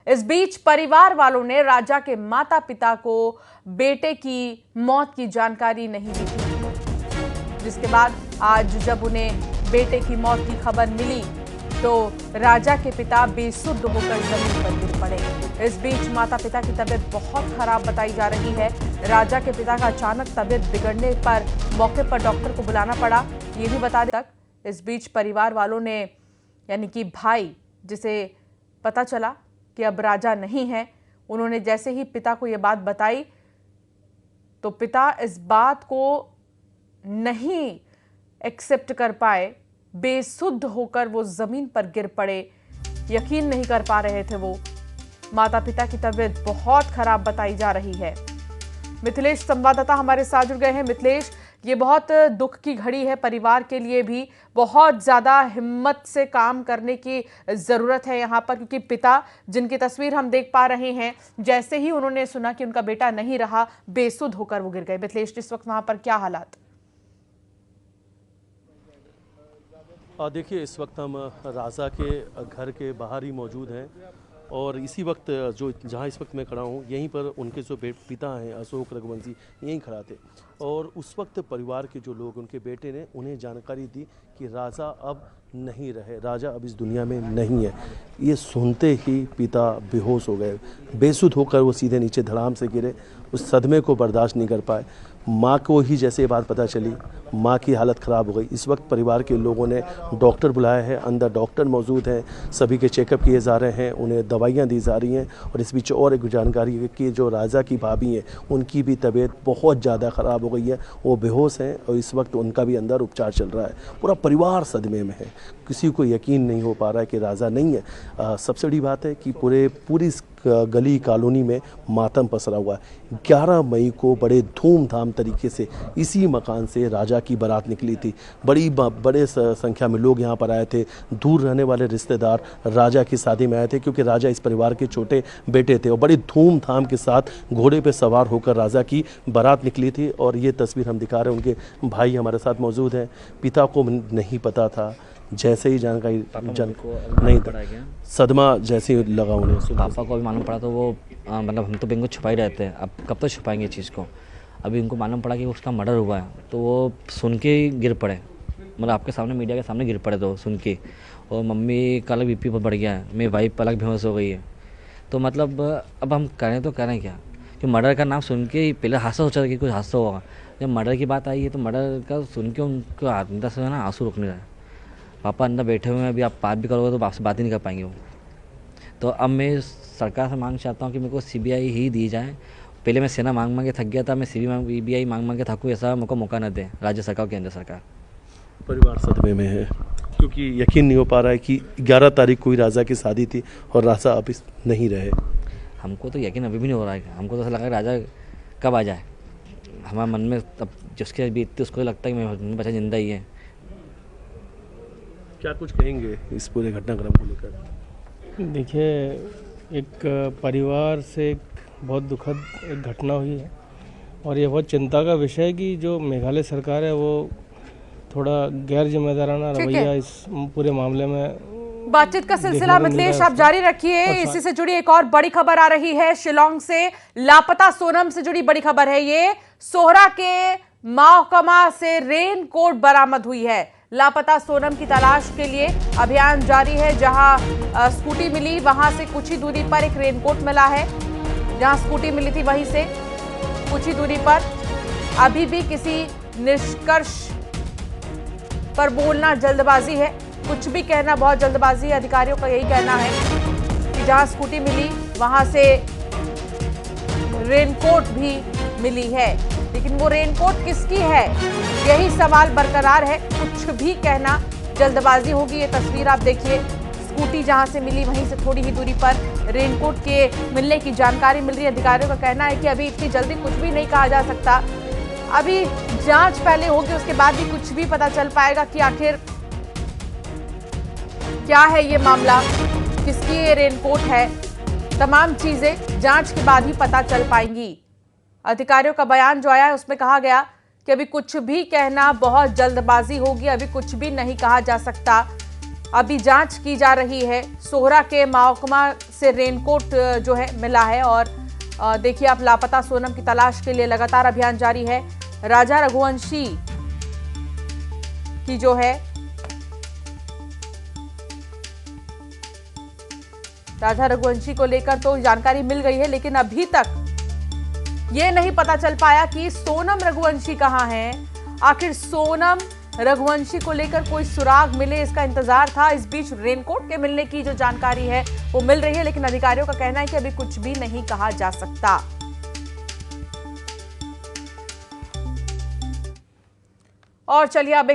इस बीच परिवार वालों ने राजा के माता पिता को बेटे की मौत की जानकारी नहीं दी थी, जिसके बाद आज जब उन्हें बेटे की मौत की खबर मिली तो राजा के पिता बेसुध होकर जमीन पर गिर पड़े। इस बीच माता पिता की तबीयत बहुत खराब बताई जा रही है। राजा के पिता का अचानक तबीयत बिगड़ने पर मौके पर डॉक्टर को बुलाना पड़ा, ये भी बता दें। इस बीच परिवार वालों ने, यानी कि भाई जिसे पता चला कि अब राजा नहीं है, उन्होंने जैसे ही पिता को यह बात बताई तो पिता इस बात को नहीं एक्सेप्ट कर पाए। बेसुध होकर वो जमीन पर गिर पड़े, यकीन नहीं कर पा रहे थे वो। माता पिता की तबीयत बहुत खराब बताई जा रही है। मिथिलेश संवाददाता हमारे साथ जुड़ गए हैं। मिथिलेश, ये बहुत दुख की घड़ी है, परिवार के लिए भी बहुत ज्यादा हिम्मत से काम करने की जरूरत है यहाँ पर, क्योंकि पिता जिनकी तस्वीर हम देख पा रहे हैं, जैसे ही उन्होंने सुना कि उनका बेटा नहीं रहा, बेसुध होकर वो गिर गए। मिथिलेश, इस वक्त वहां पर क्या हालात? देखिए, इस वक्त हम राजा के घर के बाहर ही मौजूद हैं और इसी वक्त जो जहाँ इस वक्त मैं खड़ा हूँ, यहीं पर उनके जो पिता हैं अशोक रघुवंशी यहीं खड़ा थे और उस वक्त परिवार के जो लोग, उनके बेटे ने उन्हें जानकारी दी कि राजा अब नहीं रहे, राजा अब इस दुनिया में नहीं है। ये सुनते ही पिता बेहोश हो गए, बेसुध होकर वो सीधे नीचे धड़ाम से गिरे। उस सदमे को बर्दाश्त नहीं कर पाए। माँ को ही जैसे ये बात पता चली, माँ की हालत ख़राब हो गई। इस वक्त परिवार के लोगों ने डॉक्टर बुलाया है, अंदर डॉक्टर मौजूद हैं, सभी के चेकअप किए जा रहे हैं, उन्हें दवाइयाँ दी जा रही हैं। और इस बीच और एक जानकारी है कि जो राजा की भाभी हैं, उनकी भी तबीयत बहुत ज़्यादा ख़राब हो गई है, वो बेहोश हैं और इस वक्त उनका भी अंदर उपचार चल रहा है। पूरा परिवार सदमे में है, किसी को यकीन नहीं हो पा रहा है कि राजा नहीं है। सबसे बड़ी बात है कि पूरी गली कॉलोनी में मातम पसरा हुआ है। 11 मई को बड़े धूमधाम तरीके से इसी मकान से राजा की बारात निकली थी। बड़े संख्या में लोग यहाँ पर आए थे। दूर रहने वाले रिश्तेदार राजा की शादी में आए थे, क्योंकि राजा इस परिवार के छोटे बेटे थे और बड़ी धूमधाम के साथ घोड़े पे सवार होकर राजा की बारात निकली थी। और ये तस्वीर हम दिखा रहे हैं, उनके भाई हमारे साथ मौजूद हैं। पिता को नहीं पता था, जैसे ही जानकारी नहीं था, सदमा जैसे ही लगा उन्हें। पापा को भी मालूम पड़ा तो वो मतलब हम तो इनको छुपा ही रहते हैं, अब कब तक छुपाएंगे चीज़ को। अभी उनको मालूम पड़ा कि उसका मर्डर हुआ है तो वो सुन के गिर पड़े, मतलब आपके सामने, मीडिया के सामने गिर पड़े तो सुन के। और मम्मी का अलग BP बढ़ गया है, मेरी वाइफ अलग बेहोश हो गई है। तो मतलब अब हम करें तो करें क्या, कि मर्डर का नाम सुन के पहले हादसा सोचा था कि कुछ हादसा होगा, जब मर्डर की बात आई है तो मर्डर का सुन के उनको अंदर से ना आंसू रुक नहीं रहा है। पापा अंदर बैठे हुए हैं, अभी आप बात भी करोगे तो आपसे बात ही नहीं कर पाएंगे वो। तो अब मैं सरकार से मांग चाहता हूँ कि मेरे को CBI ही दी जाए। पहले मैं सेना मांग के थक गया था, मैं CBI मांग के थकूँ, ऐसा मेरे मौका न दे राज्य सरकार, केंद्र सरकार। परिवार सदमे में है, क्योंकि यकीन नहीं हो पा रहा है कि 11 तारीख को ही राजा की शादी थी और राजा अब नहीं रहे। हमको तो यकीन अभी भी नहीं हो रहा है, हमको तो ऐसा लगा राजा कब आ जाए। हमारे मन में तब जिसके बीतती उसको लगता है कि मेरा बच्चा जिंदा ही है। क्या कुछ कहेंगे इस पूरे घटनाक्रम को लेकर? देखिए, एक परिवार से एक बहुत दुखद एक घटना हुई है और ये बहुत चिंता का विषय है कि जो मेघालय सरकार है वो थोड़ा गैर जिम्मेदाराना रवैया इस पूरे मामले में। बातचीत का सिलसिला मिथिलेश आप जारी रखिए। इसी से जुड़ी एक और बड़ी खबर आ रही है। शिलांग से लापता सोनम से जुड़ी बड़ी खबर है। ये सोहरा के महकमा से रेनकोट बरामद हुई है। लापता सोनम की तलाश के लिए अभियान जारी है। जहां स्कूटी मिली वहां से कुछ ही दूरी पर एक रेनकोट मिला है। जहां स्कूटी मिली थी वहीं से कुछ ही दूरी पर अभी भी किसी निष्कर्ष पर बोलना जल्दबाजी है, कुछ भी कहना बहुत जल्दबाजी है। अधिकारियों का यही कहना है कि जहां स्कूटी मिली वहां से रेनकोट भी मिली है, लेकिन वो रेनकोट किसकी है यही सवाल बरकरार है। कुछ भी कहना जल्दबाजी होगी। ये तस्वीर आप देखिए, स्कूटी जहां से मिली वहीं से थोड़ी ही दूरी पर रेनकोट के मिलने की जानकारी मिल रही है। अधिकारियों का कहना है कि अभी इतनी जल्दी कुछ भी नहीं कहा जा सकता, अभी जांच पहले होगी, उसके बाद ही कुछ भी पता चल पाएगा कि आखिर क्या है ये मामला, किसकी ये रेनकोट है। तमाम चीजें जांच के बाद ही पता चल पाएंगी। अधिकारियों का बयान जो आया है उसमें कहा गया कि अभी कुछ भी कहना बहुत जल्दबाजी होगी, अभी कुछ भी नहीं कहा जा सकता। अभी जांच की जा रही है। सोहरा के महकमा से रेनकोट जो है मिला है और देखिए आप लापता सोनम की तलाश के लिए लगातार अभियान जारी है। राजा रघुवंशी की जो है राजा रघुवंशी को लेकर तो जानकारी मिल गई है, लेकिन अभी तक ये नहीं पता चल पाया कि सोनम रघुवंशी कहां है। आखिर सोनम रघुवंशी को लेकर कोई सुराग मिले, इसका इंतजार था। इस बीच रेनकोट के मिलने की जो जानकारी है वो मिल रही है, लेकिन अधिकारियों का कहना है कि अभी कुछ भी नहीं कहा जा सकता। और चलिए अब एक